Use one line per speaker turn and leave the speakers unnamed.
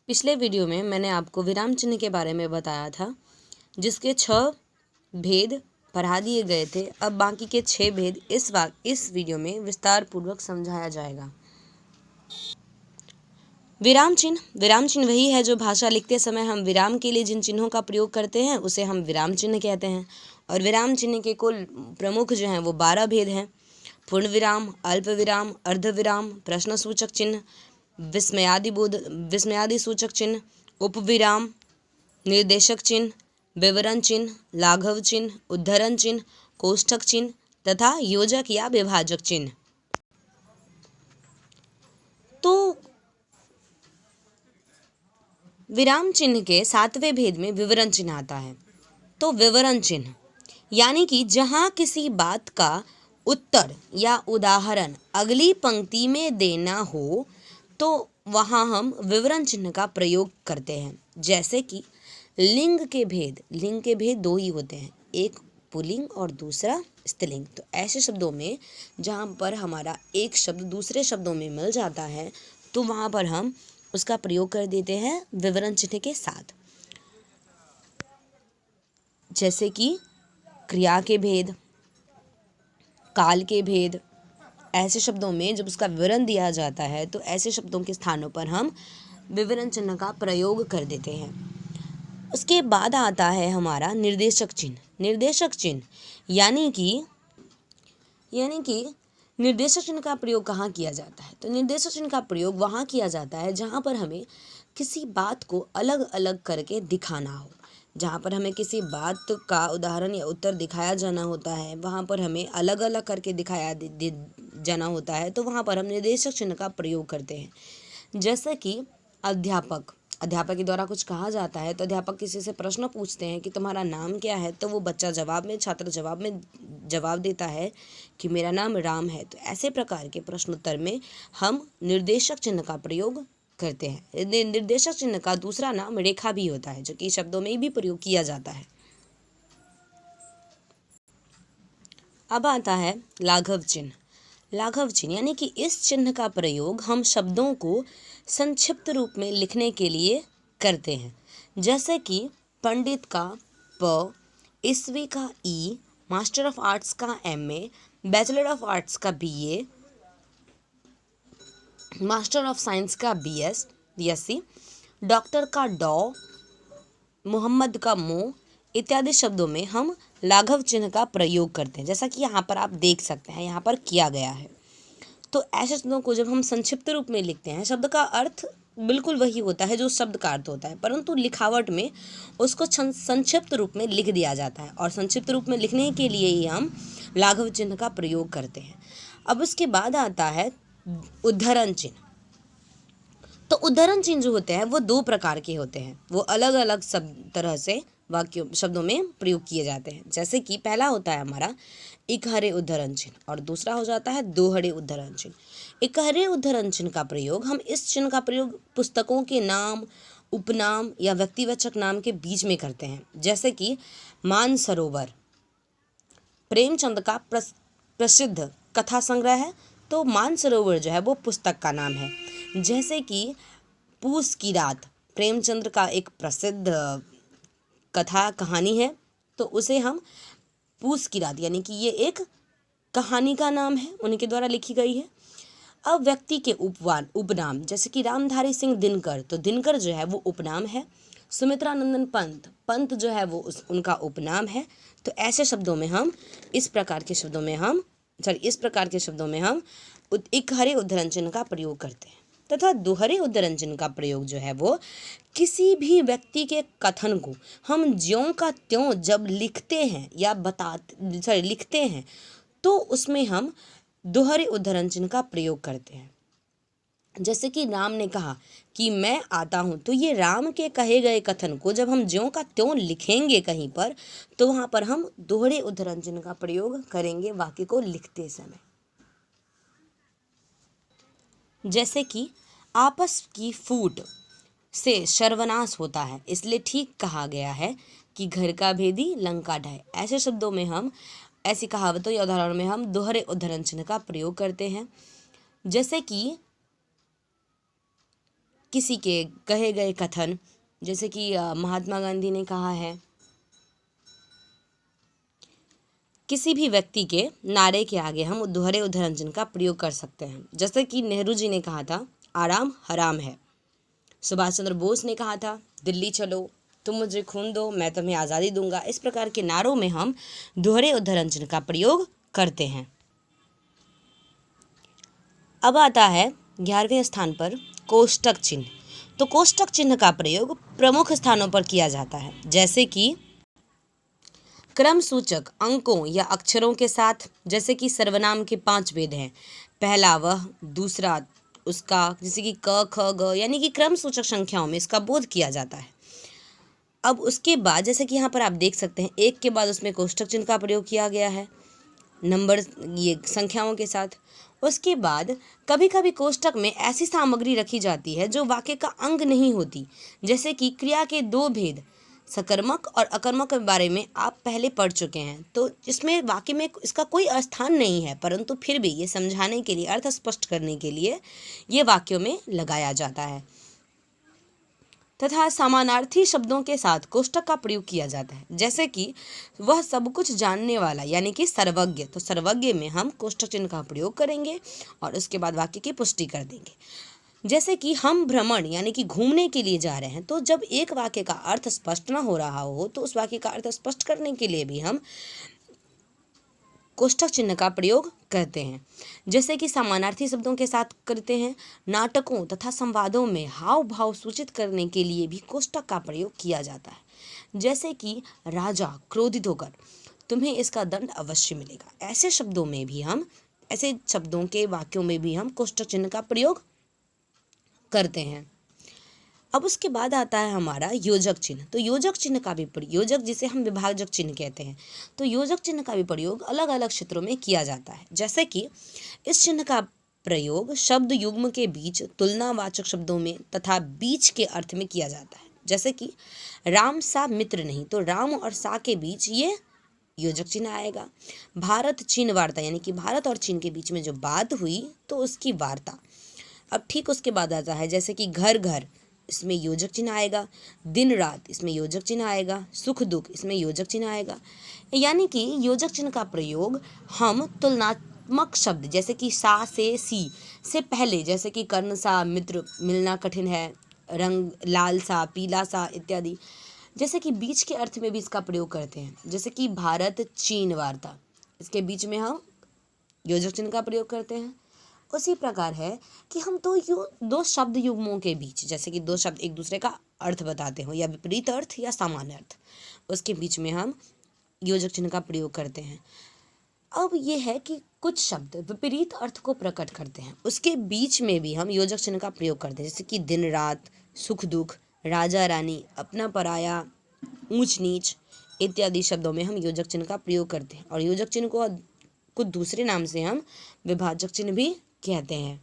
पिछले वीडियो में मैंने आपको विराम चिन्ह के बारे में बताया था, जिसके 6 भेद पढ़ा दिए गए थे। अब बाकी के 6 भेद इस वीडियो में विस्तार पूर्वक समझाया जाएगा। विराम चिन्ह वही है जो भाषा लिखते समय हम विराम के लिए जिन चिन्हों का प्रयोग करते हैं उसे हम विराम चिन्ह कहते हैं। और विराम चिन्ह के कुल प्रमुख जो हैं वो 12 भेद हैं। पूर्ण विराम, अल्प विराम, अर्ध विराम, प्रश्न सूचक चिन्ह, विस्मयादि सूचक चिन्ह, उपविराम, निर्देशक चिन्ह, विवरण चिन्ह, लाघव चिन्ह, उद्धरण चिन्ह, कोष्ठक चिन्ह तथा योजक या विभाजक चिन्ह। तो विराम चिन्ह के 7वें भेद में विवरण चिन्ह आता है। तो विवरण चिन्ह यानी कि जहां किसी बात का उत्तर या उदाहरण अगली पंक्ति में देना हो तो वहां हम विवरण चिन्ह का प्रयोग करते हैं। जैसे कि लिंग के भेद 2 ही होते हैं, एक पुल्लिंग और दूसरा स्त्रीलिंग। तो ऐसे शब्दों में जहां पर हमारा एक शब्द दूसरे शब्दों में मिल जाता है तो वहां पर हम उसका प्रयोग कर देते हैं विवरण चिन्ह के साथ। जैसे कि क्रिया के भेद, काल के भेद, ऐसे शब्दों में जब उसका विवरण दिया जाता है तो ऐसे शब्दों के स्थानों पर हम विवरण चिन्ह का प्रयोग कर देते हैं। उसके बाद आता है हमारा निर्देशक चिन्ह यानी कि निर्देशक चिन्ह का प्रयोग कहाँ किया जाता है? तो निर्देशक चिन्ह का प्रयोग वहाँ किया जाता है जहाँ पर हमें किसी बात को अलग अलग करके दिखाना हो। जहाँ पर हमें किसी बात का उदाहरण या उत्तर दिखाया जाना होता है, वहाँ पर हमें अलग अलग करके दिखाया जाना होता है, तो वहाँ पर हम निर्देशक चिन्ह का प्रयोग करते हैं। जैसे कि अध्यापक के द्वारा कुछ कहा जाता है तो अध्यापक किसी से प्रश्न पूछते हैं कि तुम्हारा नाम क्या है, तो वो बच्चा छात्र जवाब देता है कि मेरा नाम राम है। तो ऐसे प्रकार के प्रश्नोत्तर में हम निर्देशक चिन्ह का प्रयोग करते हैं। निर्देशक चिन्ह का दूसरा नाम रेखा भी होता है, जो कि शब्दों में भी प्रयोग किया जाता है। अब आता है लाघव चिन्ह यानी कि इस चिन्ह का प्रयोग हम शब्दों को संक्षिप्त रूप में लिखने के लिए करते हैं। जैसे कि पंडित का प, ईस्वी का ई, मास्टर ऑफ आर्ट्स का MA, बैचलर ऑफ आर्ट्स का BA, मास्टर ऑफ साइंस का BSc, डॉक्टर का डॉ, मोहम्मद का मो इत्यादि शब्दों में हम लाघव चिन्ह का प्रयोग करते हैं। जैसा कि यहाँ पर आप देख सकते हैं, यहाँ पर किया गया है। तो ऐसे शब्दों को जब हम संक्षिप्त रूप में लिखते हैं, शब्द का अर्थ बिल्कुल वही होता है जो शब्द का अर्थ होता है, परंतु लिखावट में उसको संक्षिप्त रूप में लिख दिया जाता है और संक्षिप्त रूप में लिखने के लिए ही हम लाघव चिन्ह का प्रयोग करते हैं। अब उसके बाद आता है उद्धरण चिन्ह। तो उद्धरण चिन्ह जो होते हैं वो 2 प्रकार के होते हैं, वो अलग अलग तरह से शब्दों में प्रयोग किए जाते हैं। जैसे कि पहला होता है हमारा इकहरे उद्धरण चिन्ह और दूसरा हो जाता है दोहरे उद्धरण चिन्ह। इकहरे उद्धरण चिन्ह का प्रयोग हम इस चिन्ह का प्रयोग पुस्तकों के नाम, उपनाम या व्यक्तिवाचक नाम के बीच में करते हैं। जैसे कि मानसरोवर प्रेमचंद का प्रसिद्ध कथा संग्रह है, तो मानसरोवर जो है वो पुस्तक का नाम है। जैसे कि पूस की रात प्रेमचंद का एक प्रसिद्ध कथा कहानी है, तो उसे हम पूस की रात यानी कि ये एक कहानी का नाम है, उन्हीं के द्वारा लिखी गई है। अब व्यक्ति के उपनाम, जैसे कि रामधारी सिंह दिनकर, तो दिनकर जो है वो उपनाम है। सुमित्रा नंदन पंत जो है वो उनका उपनाम है। तो ऐसे शब्दों में हम इस प्रकार के शब्दों में हम इकहरे उद्धरण चिन्ह का प्रयोग करते हैं। तथा दोहरे उद्धरण चिन्ह का प्रयोग जो है वो किसी भी व्यक्ति के कथन को हम ज्यों का त्यों जब लिखते हैं तो उसमें हम दोहरे उद्धरण चिन्ह का प्रयोग करते हैं। जैसे कि राम ने कहा कि मैं आता हूँ, तो ये राम के कहे गए कथन को जब हम ज्यों का त्यों लिखेंगे कहीं पर, तो वहाँ पर हम दोहरे उद्धरण चिन्ह का प्रयोग करेंगे वाक्य को लिखते समय। जैसे कि आपस की फूट से सर्वनाश होता है, इसलिए ठीक कहा गया है कि घर का भेदी लंका ढाए। ऐसे शब्दों में हम, ऐसी कहावतों या उदाहरणों में हम दोहरे उद्धरण चिन्ह का प्रयोग करते हैं। जैसे कि किसी के कहे गए कथन, जैसे कि महात्मा गांधी ने कहा है, किसी भी व्यक्ति के नारे के आगे हम दोहरे उद्धरण चिन्ह का प्रयोग कर सकते हैं। जैसे कि नेहरू जी ने कहा था, आराम हराम है। सुभाष चंद्र बोस ने कहा था, दिल्ली चलो, तुम मुझे खून दो, मैं तुम्हें आज़ादी दूंगा। इस प्रकार के नारों में हम दोहरे उद्धरण चिन्ह का प्रयोग करते हैं। अब आता है 11वें स्थान पर कोष्टक चिन्ह। तो कोष्टक चिन्ह का प्रयोग प्रमुख स्थानों पर किया जाता है, जैसे कि क्रम सूचक अंकों या अक्षरों के साथ, जैसे कि सर्वनाम के 5 भेद हैं, पहला वह, दूसरा उसका, जैसे कि क ख ग, यानी कि क्रम सूचक संख्याओं में इसका बोध किया जाता है। अब उसके बाद जैसे कि यहाँ पर आप देख सकते हैं, एक के बाद उसमें कोष्टक चिन्ह का प्रयोग किया गया है, नंबर ये संख्याओं के साथ। उसके बाद कभी कभी कोष्टक में ऐसी सामग्री रखी जाती है जो वाक्य का अंग नहीं होती, जैसे कि क्रिया के 2 भेद, सकर्मक और अकर्मक के बारे में आप पहले पढ़ चुके हैं। तो इसमें वाक्य में इसका कोई स्थान नहीं है, परंतु फिर भी ये समझाने के लिए, अर्थ स्पष्ट करने के लिए ये वाक्यों में लगाया जाता है। तथा समानार्थी शब्दों के साथ कोष्टक का प्रयोग किया जाता है, जैसे कि वह सब कुछ जानने वाला, यानी कि सर्वज्ञ। तो सर्वज्ञ में हम कोष्टक चिन्ह का प्रयोग करेंगे और उसके बाद वाक्य की पुष्टि कर देंगे। जैसे कि हम भ्रमण यानी कि घूमने के लिए जा रहे हैं, तो जब एक वाक्य का अर्थ स्पष्ट ना हो रहा हो तो उस वाक्य का अर्थ स्पष्ट करने के लिए भी हम कोष्टक चिन्ह का प्रयोग करते हैं। जैसे कि समानार्थी शब्दों के साथ करते हैं। नाटकों तथा संवादों में हाव भाव सूचित करने के लिए भी कोष्टक का प्रयोग किया जाता है, जैसे कि राजा क्रोधित होकर, तुम्हें इसका दंड अवश्य मिलेगा। ऐसे शब्दों में भी हम, ऐसे शब्दों के वाक्यों में भी हम कोष्टक चिन्ह का प्रयोग करते हैं। अब उसके बाद आता है हमारा योजक चिन्ह। तो योजक चिन्ह का भी प्रयोग, योजक जिसे हम विभाजक चिन्ह कहते हैं, तो योजक चिन्ह का भी प्रयोग अलग अलग क्षेत्रों में किया जाता है। जैसे कि इस चिन्ह का प्रयोग शब्द युग्म के बीच तुलनावाचक शब्दों में तथा बीच के अर्थ में किया जाता है। जैसे कि राम सा मित्र नहीं, तो राम और सा के बीच ये योजक चिन्ह आएगा। भारत चीन वार्ता, यानी कि भारत और चीन के बीच में जो बात हुई तो उसकी वार्ता। अब ठीक उसके बाद आता है, जैसे कि घर घर, इसमें योजक चिन्ह आएगा। दिन रात, इसमें योजक चिन्ह आएगा। सुख दुख, इसमें योजक चिन्ह आएगा। यानी कि योजक चिन्ह का प्रयोग हम तुलनात्मक शब्द, जैसे कि सा से सी से पहले, जैसे कि कर्ण सा मित्र, मिलना कठिन है, रंग लाल सा, पीला सा इत्यादि, जैसे कि बीच के अर्थ में भी इसका प्रयोग करते हैं। जैसे कि भारत चीन वार्ता, इसके बीच में हम योजक चिन्ह का प्रयोग करते हैं। उसी प्रकार है कि हम दो शब्द युग्मों के बीच, जैसे कि 2 शब्द एक दूसरे का अर्थ बताते हो, या विपरीत अर्थ या सामान्य अर्थ, उसके बीच में हम योजक चिन्ह का प्रयोग करते हैं। अब ये है कि कुछ शब्द विपरीत अर्थ को प्रकट करते हैं, उसके बीच में भी हम योजक चिन्ह का प्रयोग करते हैं। जैसे कि दिन रात, सुख दुख, राजा रानी, अपना पराया, ऊंच नीच इत्यादि शब्दों में हम योजक चिन्ह का प्रयोग करते हैं। और योजक चिन्ह को कुछ दूसरे नाम से हम विभाजक चिन्ह भी कहते हैं।